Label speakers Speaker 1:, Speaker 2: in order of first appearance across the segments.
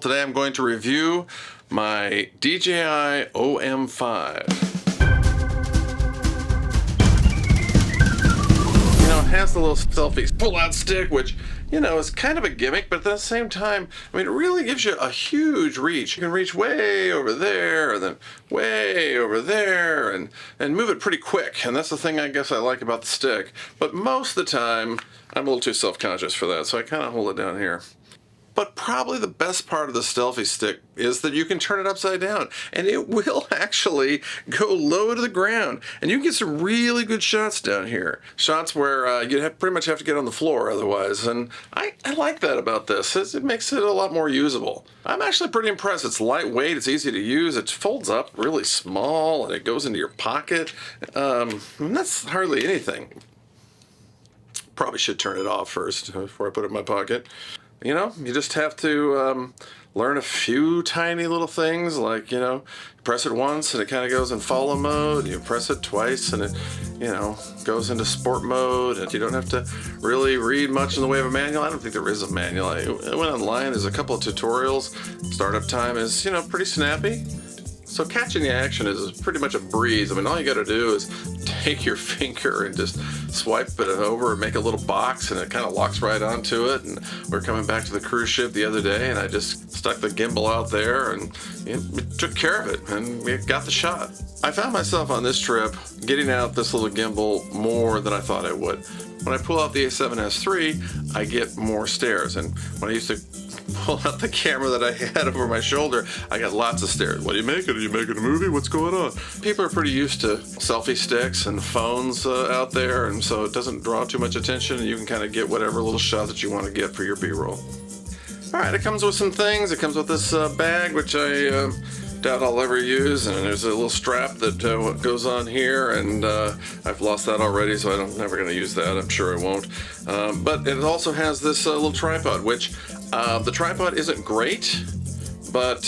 Speaker 1: Today I'm going to review my DJI OM5. You know, it has the little selfie pull-out stick, which, you know, is kind of a gimmick, but at the same time, I mean, it really gives you a huge reach. You can reach way over there, and then way over there, and move it pretty quick. And that's the thing I guess I like about the stick. But most of the time, I'm a little too self-conscious for that, so I kind of hold it down here. But probably the best part of the selfie stick is that you can turn it upside down, and it will actually go low to the ground, and you can get some really good shots down here. Shots where you pretty much have to get on the floor otherwise, and I like that about this. It makes it a lot more usable. I'm actually pretty impressed. It's lightweight, it's easy to use, it folds up really small, and it goes into your pocket. And that's hardly anything. Probably should turn it off first before I put it in my pocket. You know, you just have to learn a few tiny little things, like, you know, you press it once and it kind of goes in follow mode. You press it twice and it, you know, goes into sport mode. And you don't have to really read much in the way of a manual. I don't think there is a manual. I went online. There's a couple of tutorials. Startup time is, you know, pretty snappy. So catching the action is pretty much a breeze. I mean, all you got to do is take your finger and just swipe it over and make a little box, and it kind of locks right onto it. And we're coming back to the cruise ship the other day, and I just stuck the gimbal out there, and it took care of it, and we got the shot. I found myself on this trip getting out this little gimbal more than I thought I would. When I pull out the A7S III, I get more stares, and when I used to pull out the camera that I had over my shoulder, I got lots of stares. What are you making? Are you making a movie? What's going on? People are pretty used to selfie sticks and phones out there, and so it doesn't draw too much attention, and you can kind of get whatever little shot that you want to get for your B-roll. Alright, it comes with some things. It comes with this bag, which I doubt I'll ever use, and there's a little strap that goes on here, and I've lost that already, so I'm never going to use that. I'm sure I won't. But it also has this little tripod, which the tripod isn't great, but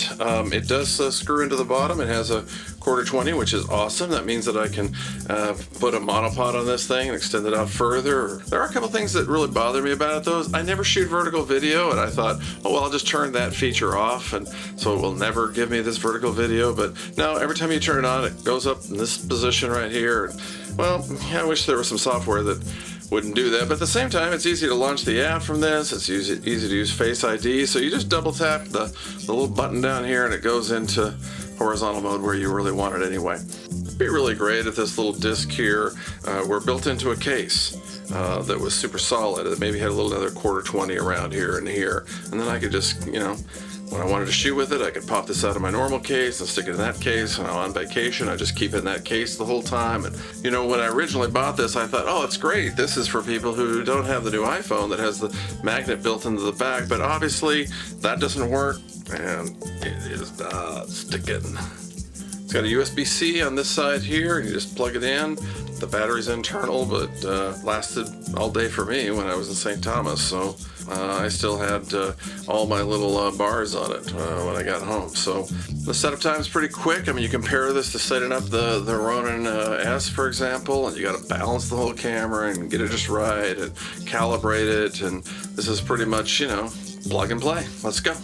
Speaker 1: it does screw into the bottom. It has a 1/4-20, which is awesome. That means that I can put a monopod on this thing and extend it out further. There are a couple things that really bother me about it, though. I never shoot vertical video, and I thought, oh, well, I'll just turn that feature off, and so it will never give me this vertical video. But no, every time you turn it on, it goes up in this position right here. And, well, I wish there was some software that wouldn't do that, but at the same time, it's easy to launch the app from this. It's easy to use Face ID, so you just double tap the little button down here, and it goes into horizontal mode where you really want it anyway. It'd be really great if this little disc here were built into a case that was super solid, that maybe had a little another 1/4-20 around here and here, and then I could just, you know, when I wanted to shoot with it, I could pop this out of my normal case and stick it in that case. When I'm on vacation, I just keep it in that case the whole time. And, you know, when I originally bought this, I thought, oh, it's great. This is for people who don't have the new iPhone that has the magnet built into the back. But obviously, that doesn't work, and it is not sticking. It's got a USB-C on this side here, and you just plug it in. The battery's internal, but lasted all day for me when I was in St. Thomas, so I still had all my little bars on it when I got home. So the setup time is pretty quick. I mean, you compare this to setting up the Ronin S, for example, and you got to balance the whole camera and get it just right and calibrate it, and this is pretty much, you know, plug and play. Let's go.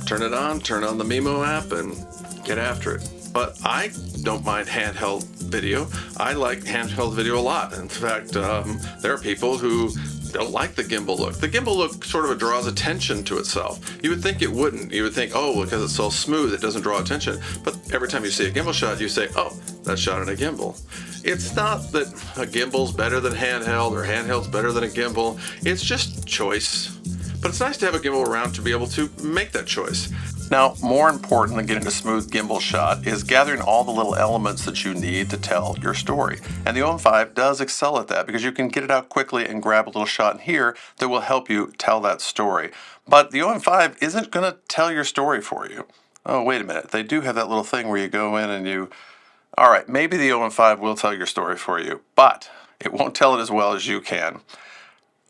Speaker 1: Turn it on, turn on the Mimo app, and get after it. But I don't mind handheld video. I like handheld video a lot. In fact, there are people who don't like the gimbal look. The gimbal look sort of draws attention to itself. You would think it wouldn't. You would think, oh, because it's so smooth, it doesn't draw attention. But every time you see a gimbal shot, you say, oh, that's shot in a gimbal. It's not that a gimbal's better than handheld or handheld's better than a gimbal. It's just choice. But it's nice to have a gimbal around to be able to make that choice. Now, more important than getting a smooth gimbal shot is gathering all the little elements that you need to tell your story. And the OM5 does excel at that, because you can get it out quickly and grab a little shot in here that will help you tell that story. But the OM5 isn't going to tell your story for you. Oh, wait a minute. They do have that little thing where you go in and you... All right, maybe the OM5 will tell your story for you, but it won't tell it as well as you can.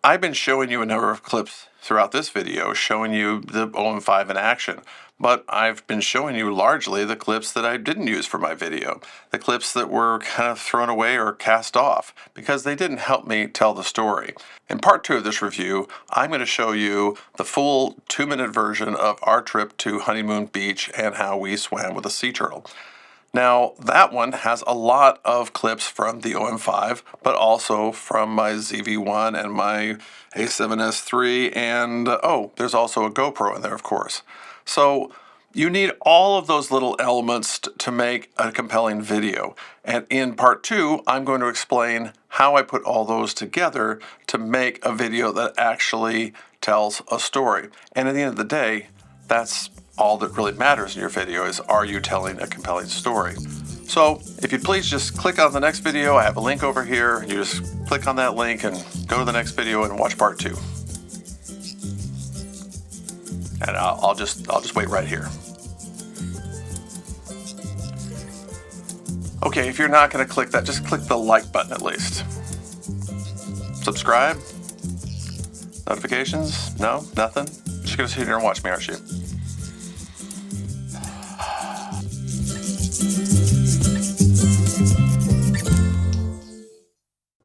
Speaker 1: I've been showing you a number of clips throughout this video showing you the OM5 in action, but I've been showing you largely the clips that I didn't use for my video, the clips that were kind of thrown away or cast off because they didn't help me tell the story. In part 2 of this review, I'm going to show you the full 2-minute version of our trip to Honeymoon Beach and how we swam with a sea turtle. Now, that one has a lot of clips from the OM5, but also from my ZV-1 and my A7S III, and there's also a GoPro in there, of course. So you need all of those little elements to make a compelling video. And in part 2, I'm going to explain how I put all those together to make a video that actually tells a story. And at the end of the day, that's all that really matters in your video is, are you telling a compelling story? So if you'd please just click on the next video. I have a link over here. You just click on that link and go to the next video and watch part 2. And I'll just wait right here. Okay, if you're not going to click that, just click the like button at least. Subscribe? Notifications? No? Nothing? Just going to sit here and watch me, aren't you?